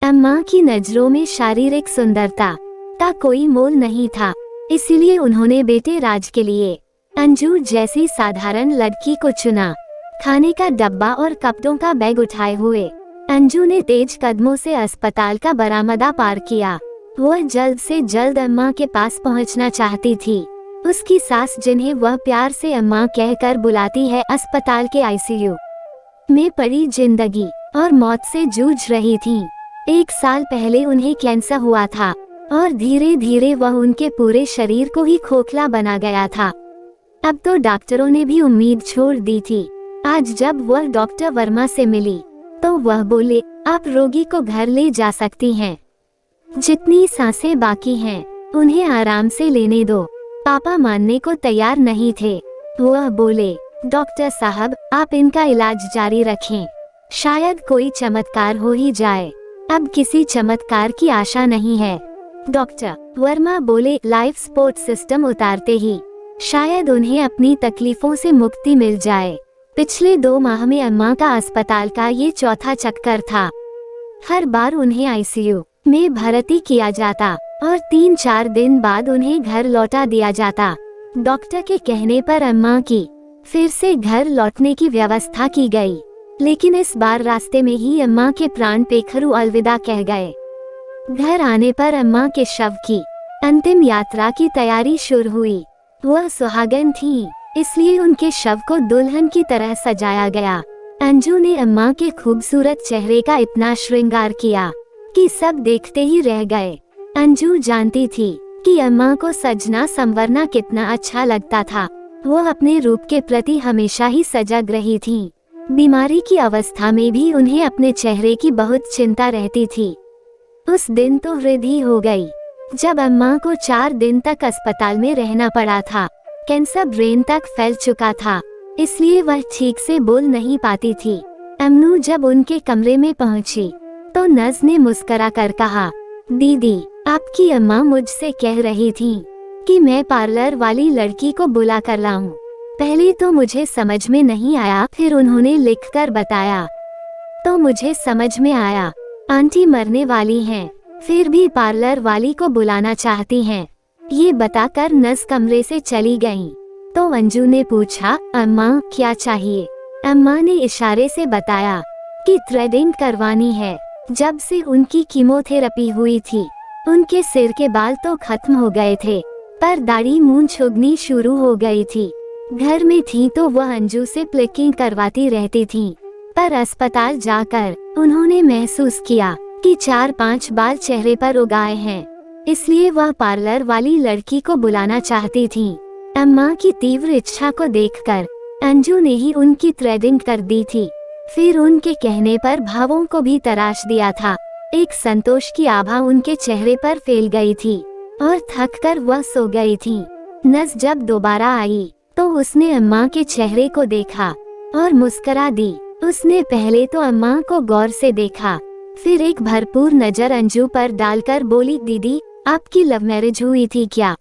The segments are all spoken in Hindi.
अम्मा की नजरों में शारीरिक सुंदरता का कोई मोल नहीं था, इसलिए उन्होंने बेटे राज के लिए अंजू जैसी साधारण लड़की को चुना। खाने का डब्बा और कपड़ों का बैग उठाए हुए अंजू ने तेज कदमों से अस्पताल का बरामदा पार किया। वह जल्द से जल्द अम्मा के पास पहुंचना चाहती थी। उसकी सास, जिन्हें वह प्यार से अम्मा कहकर बुलाती है, अस्पताल के आईसीयू में पड़ी जिंदगी और मौत से जूझ रही थीं। 1 साल पहले उन्हें कैंसर हुआ था और धीरे धीरे वह उनके पूरे शरीर को ही खोखला बना गया था। अब तो डॉक्टरों ने भी उम्मीद छोड़ दी थी। आज जब वह डॉक्टर वर्मा से मिली तो वह बोले, आप रोगी को घर ले जा सकती हैं। जितनी सांसें बाकी हैं उन्हें आराम से लेने दो। पापा मानने को तैयार नहीं थे। वह बोले, डॉक्टर साहब, आप इनका इलाज जारी रखें, शायद कोई चमत्कार हो ही जाए। अब किसी चमत्कार की आशा नहीं है। डॉक्टर वर्मा बोले, लाइफ सपोर्ट सिस्टम उतारते ही शायद उन्हें अपनी तकलीफों से मुक्ति मिल जाए। पिछले 2 माह में अम्मा का अस्पताल का ये चौथा चक्कर था। हर बार उन्हें आईसीयू में भर्ती किया जाता और 3-4 दिन बाद उन्हें घर लौटा दिया जाता। डॉक्टर के कहने पर अम्मा की फिर से घर लौटने की व्यवस्था की गई, लेकिन इस बार रास्ते में ही अम्मा के प्राण पेखरू अलविदा कह गए। घर आने पर अम्मा के शव की अंतिम यात्रा की तैयारी शुरू हुई। वह सुहागन थीं, इसलिए उनके शव को दुल्हन की तरह सजाया गया। अंजू ने अम्मा के खूबसूरत चेहरे का इतना श्रृंगार किया कि सब देखते ही रह गए। अंजू जानती थी कि अम्मा को सजना संवरना कितना अच्छा लगता था। वह अपने रूप के प्रति हमेशा ही सजग रही थीं। बीमारी की अवस्था में भी उन्हें अपने चेहरे की बहुत चिंता रहती थी। उस दिन तो वृद्धि हो गई जब अम्मा को 4 दिन तक अस्पताल में रहना पड़ा था। कैंसर ब्रेन तक फैल चुका था, इसलिए वह ठीक से बोल नहीं पाती थी। अम्नू जब उनके कमरे में पहुंची तो नज ने मुस्कुरा कर कहा, दीदी, आपकी अम्मा मुझसे कह रही थी कि मैं पार्लर वाली लड़की को बुला कर लाऊं। पहले तो मुझे समझ में नहीं आया, फिर उन्होंने लिखकर बताया तो मुझे समझ में आया। आंटी मरने वाली हैं, फिर भी पार्लर वाली को बुलाना चाहती हैं। ये बताकर नस कमरे से चली गईं। तो अंजू ने पूछा, अम्मा क्या चाहिए? अम्मा ने इशारे से बताया कि थ्रेडिंग करवानी है। जब से उनकी कीमोथेरेपी हुई थी उनके सिर के बाल तो खत्म हो गए थे, पर दाढ़ी मूंछ उगनी शुरू हो गई थी। घर में थी तो वह अंजू से प्लिकिंग करवाती रहती थी, पर अस्पताल जाकर उन्होंने महसूस किया कि 4-5 बाल चेहरे पर उगाए हैं, इसलिए वह पार्लर वाली लड़की को बुलाना चाहती थी। अम्मा की तीव्र इच्छा को देखकर अंजू ने ही उनकी थ्रेडिंग कर दी थी। फिर उनके कहने पर भावों को भी तराश दिया था। एक संतोष की आभा उनके चेहरे पर फैल गई थी और थक कर वह सो गई थी। नस जब दोबारा आई तो उसने अम्मा के चेहरे को देखा और मुस्कुरा दी। उसने पहले तो अम्मा को गौर से देखा, फिर एक भरपूर नजर अंजू पर डालकर बोली, दीदी, आपकी लव मैरिज हुई थी क्या?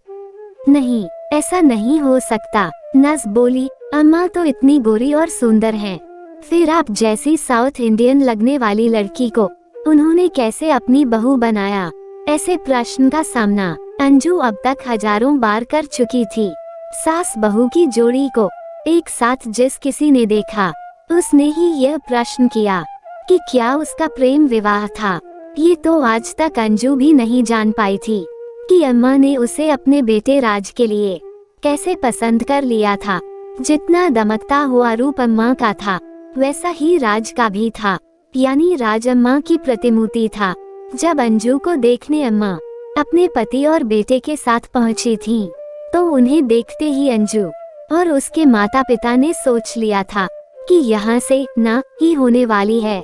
नहीं, ऐसा नहीं हो सकता। नस बोली, अम्मा तो इतनी गोरी और सुंदर हैं, फिर आप जैसी साउथ इंडियन लगने वाली लड़की को उन्होंने कैसे अपनी बहू बनाया? ऐसे प्रश्न का सामना अंजू अब तक हजारों बार कर चुकी थी। सास बहू की जोड़ी को एक साथ जिस किसी ने देखा उसने ही यह प्रश्न किया कि क्या उसका प्रेम विवाह था। ये तो आज तक अंजू भी नहीं जान पाई थी कि अम्मा ने उसे अपने बेटे राज के लिए कैसे पसंद कर लिया था। जितना दमकता हुआ रूप अम्मा का था वैसा ही राज का भी था, यानी राज अम्मा की प्रतिमूर्ति था। जब अंजू को देखने अम्मा अपने पति और बेटे के साथ पहुंची थीं, तो उन्हें देखते ही अंजू और उसके माता पिता ने सोच लिया था कि यहाँ से ना ही होने वाली है।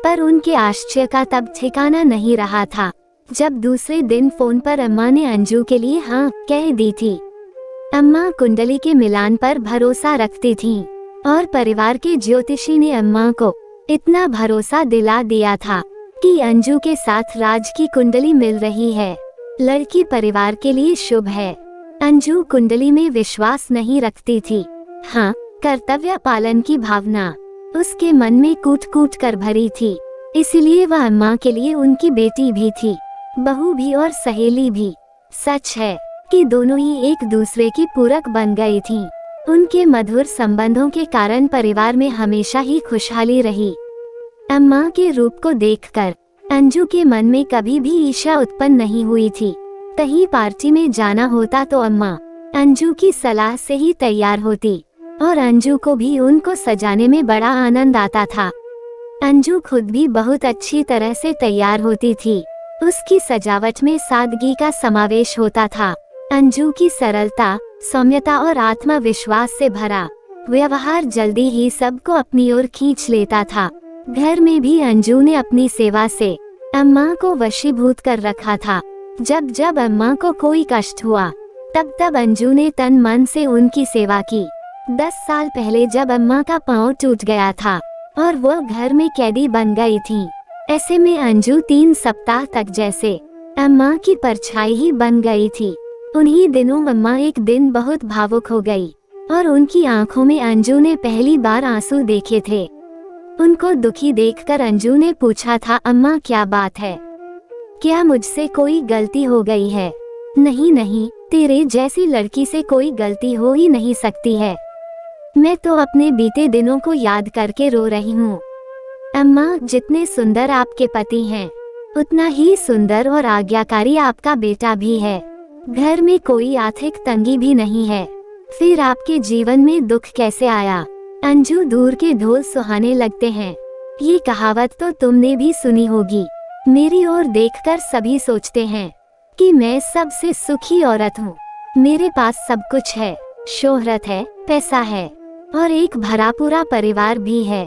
पर उनके आश्चर्य का तब ठिकाना नहीं रहा था जब दूसरे दिन फोन पर अम्मा ने अंजू के लिए हाँ कह दी थी। अम्मा कुंडली के मिलान पर भरोसा रखती थीं और परिवार के ज्योतिषी ने अम्मा को इतना भरोसा दिला दिया था कि अंजू के साथ राज की कुंडली मिल रही है। लड़की परिवार के लिए शुभ है। अंजू कुंडली में विश्वास नहीं रखती थी, हाँ कर्तव्य पालन की भावना उसके मन में कूट कूट कर भरी थी। इसलिए वह अम्मा के लिए उनकी बेटी भी थी, बहू भी और सहेली भी। सच है कि दोनों ही एक दूसरे की पूरक बन गई थीं। उनके मधुर संबंधों के कारण परिवार में हमेशा ही खुशहाली रही। अम्मा के रूप को देखकर अंजू के मन में कभी भी ईर्ष्या उत्पन्न नहीं हुई थी। कहीं पार्टी में जाना होता तो अम्मा अंजू की सलाह से ही तैयार होती और अंजू को भी उनको सजाने में बड़ा आनंद आता था। अंजू खुद भी बहुत अच्छी तरह से तैयार होती थी। उसकी सजावट में सादगी का समावेश होता था। अंजू की सरलता, सौम्यता और आत्मविश्वास से भरा व्यवहार जल्दी ही सबको अपनी ओर खींच लेता था। घर में भी अंजू ने अपनी सेवा से अम्मा को वशीभूत कर रखा था। जब जब अम्मा को कोई कष्ट हुआ तब तब अंजू ने तन मन से उनकी सेवा की। 10 साल पहले जब अम्मा का पांव टूट गया था और वो घर में कैदी बन गई थी, ऐसे में अंजू 3 सप्ताह तक जैसे अम्मा की परछाई ही बन गई थी। उन्हीं दिनों अम्मा एक दिन बहुत भावुक हो गई और उनकी आंखों में अंजू ने पहली बार आंसू देखे थे। उनको दुखी देखकर अंजू ने पूछा था, अम्मा क्या बात है? क्या मुझसे कोई गलती हो गई है? नहीं नहीं, तेरे जैसी लड़की से कोई गलती हो ही नहीं सकती है। मैं तो अपने बीते दिनों को याद करके रो रही हूँ। अम्मा, जितने सुंदर आपके पति हैं, उतना ही सुंदर और आज्ञाकारी आपका बेटा भी है। घर में कोई आर्थिक तंगी भी नहीं है, फिर आपके जीवन में दुख कैसे आया? अंजू, दूर के ढोल सुहाने लगते हैं, ये कहावत तो तुमने भी सुनी होगी। मेरी ओर देखकर सभी सोचते हैं कि मैं सबसे सुखी औरत हूँ। मेरे पास सब कुछ है, शोहरत है, पैसा है और एक भरा पूरा परिवार भी है।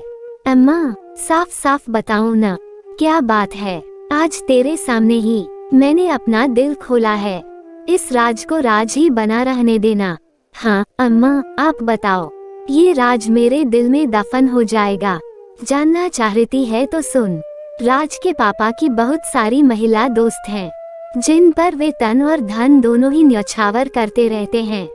अम्मा, साफ साफ बताओ ना, क्या बात है? आज तेरे सामने ही मैंने अपना दिल खोला है। इस राज को राज ही बना रहने देना। हाँ अम्मा, आप बताओ, ये राज मेरे दिल में दफन हो जाएगा। जानना चाहती है तो सुन। राज के पापा की बहुत सारी महिला दोस्त हैं, जिन पर वे तन और धन दोनों ही न्यौछावर करते रहते हैं।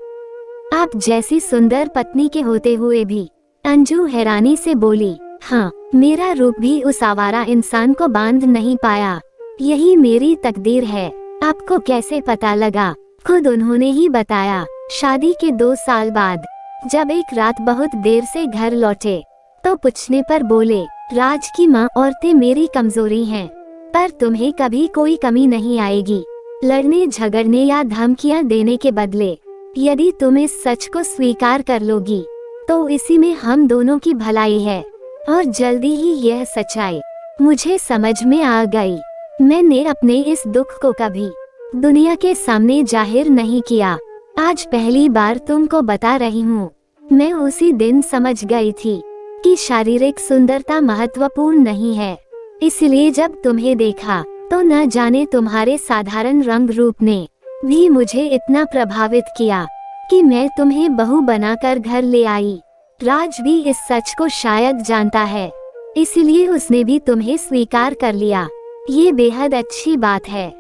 आप जैसी सुंदर पत्नी के होते हुए भी। अंजू हैरानी से बोली, हाँ, मेरा रूप भी उस आवारा इंसान को बांध नहीं पाया। यही मेरी तकदीर है। आपको कैसे पता लगा? खुद उन्होंने ही बताया। शादी के 2 साल बाद जब एक रात बहुत देर से घर लौटे तो पूछने पर बोले, राज की माँ, औरतें मेरी कमजोरी हैं, पर तुम्हें कभी कोई कमी नहीं आएगी। लड़ने झगड़ने या धमकियाँ देने के बदले यदि तुम इस सच को स्वीकार कर लोगी तो इसी में हम दोनों की भलाई है। और जल्दी ही यह सच्चाई मुझे समझ में आ गई। मैंने अपने इस दुख को कभी दुनिया के सामने जाहिर नहीं किया, आज पहली बार तुमको बता रही हूँ। मैं उसी दिन समझ गई थी कि शारीरिक सुंदरता महत्वपूर्ण नहीं है, इसलिए जब तुम्हें देखा तो न जाने तुम्हारे साधारण रंग रूप ने भी मुझे इतना प्रभावित किया कि मैं तुम्हें बहू बनाकर घर ले आई। राज भी इस सच को शायद जानता है, इसलिए उसने भी तुम्हें स्वीकार कर लिया। ये बेहद अच्छी बात है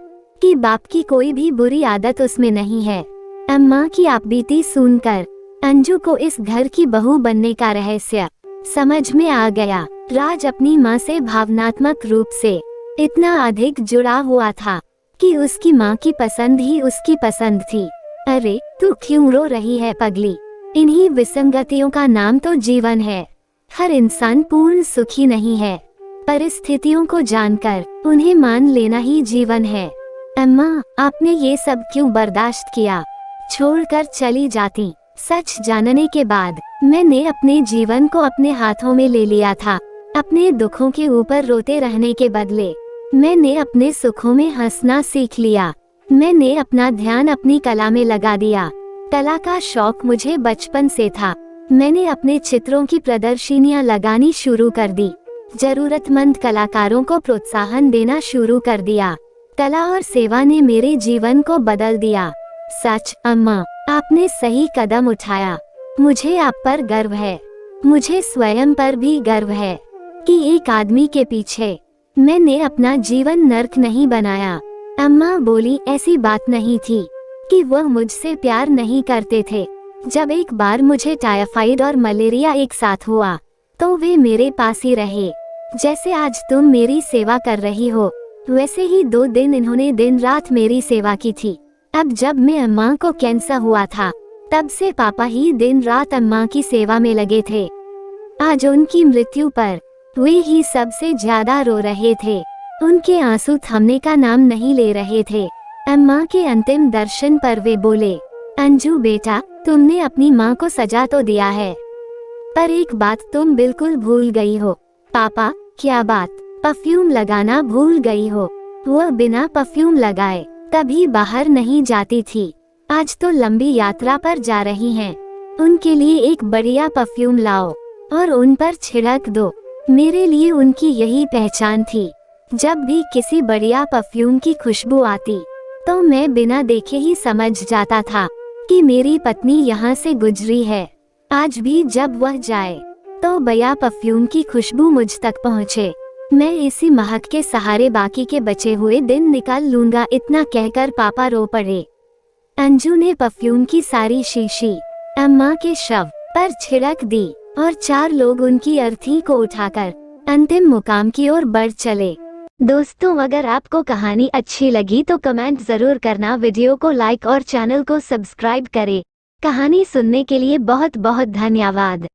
कि बाप की कोई भी बुरी आदत उसमें नहीं है। अम्मा की आपबीती सुनकर अंजू को इस घर की बहू बनने का रहस्य समझ में आ गया। राज अपनी माँ से भावनात्मक रूप से इतना अधिक जुड़ा हुआ था कि उसकी माँ की पसंद ही उसकी पसंद थी। अरे तू क्यों रो रही है पगली? इन्हीं विसंगतियों का नाम तो जीवन है। हर इंसान पूर्ण सुखी नहीं है। परिस्थितियों को जानकर उन्हें मान लेना ही जीवन है। अम्मा, आपने ये सब क्यों बर्दाश्त किया? छोड़कर चली जाती। सच जानने के बाद मैंने अपने जीवन को अपने हाथों में ले लिया था। अपने दुखों के ऊपर रोते रहने के बदले मैंने अपने सुखों में हंसना सीख लिया। मैंने अपना ध्यान अपनी कला में लगा दिया। कला का शौक मुझे बचपन से था। मैंने अपने चित्रों की प्रदर्शनियां लगानी शुरू कर दी। जरूरतमंद कलाकारों को प्रोत्साहन देना शुरू कर दिया। कला और सेवा ने मेरे जीवन को बदल दिया। सच अम्मा, आपने सही कदम उठाया। मुझे आप पर गर्व है। मुझे स्वयं पर भी गर्व है कि एक आदमी के पीछे मैंने अपना जीवन नर्क नहीं बनाया। अम्मा बोली, ऐसी बात नहीं थी कि वह मुझसे प्यार नहीं करते थे। जब एक बार मुझे टाइफाइड और मलेरिया एक साथ हुआ तो वे मेरे पास ही रहे। जैसे आज तुम मेरी सेवा कर रही हो, वैसे ही 2 दिन इन्होंने दिन रात मेरी सेवा की थी। अब जब मैं अम्मा को कैंसर हुआ था, तब से पापा ही दिन रात अम्मा की सेवा में लगे थे। आज उनकी मृत्यु पर वे ही सबसे ज्यादा रो रहे थे। उनके आंसू थमने का नाम नहीं ले रहे थे। अम्मा के अंतिम दर्शन पर वे बोले, अंजू बेटा, तुमने अपनी माँ को सजा तो दिया है, पर एक बात तुम बिल्कुल भूल गई हो। पापा, क्या बात? परफ्यूम लगाना भूल गई हो। वह बिना परफ्यूम लगाए कभी बाहर नहीं जाती थी। आज तो लंबी यात्रा पर जा रही हैं। उनके लिए एक बढ़िया परफ्यूम लाओ और उन पर छिड़क दो। मेरे लिए उनकी यही पहचान थी। जब भी किसी बढ़िया परफ्यूम की खुशबू आती, तो मैं बिना देखे ही समझ जाता था कि मेरी पत्नी यहाँ से गुजरी है। आज भी जब वह जाए, तो बढ़िया परफ्यूम की खुशबू मुझ तक पहुँचे। मैं इसी महक के सहारे बाकी के बचे हुए दिन निकाल लूंगा। इतना कहकर पापा रो पड़े। अंजू ने परफ्यूम की सारी शीशी अम्मा के शव पर छिड़क दी और 4 लोग उनकी अर्थी को उठाकर अंतिम मुकाम की ओर बढ़ चले। दोस्तों, अगर आपको कहानी अच्छी लगी तो कमेंट जरूर करना, वीडियो को लाइक और चैनल को सब्सक्राइब करें। कहानी सुनने के लिए बहुत बहुत धन्यवाद।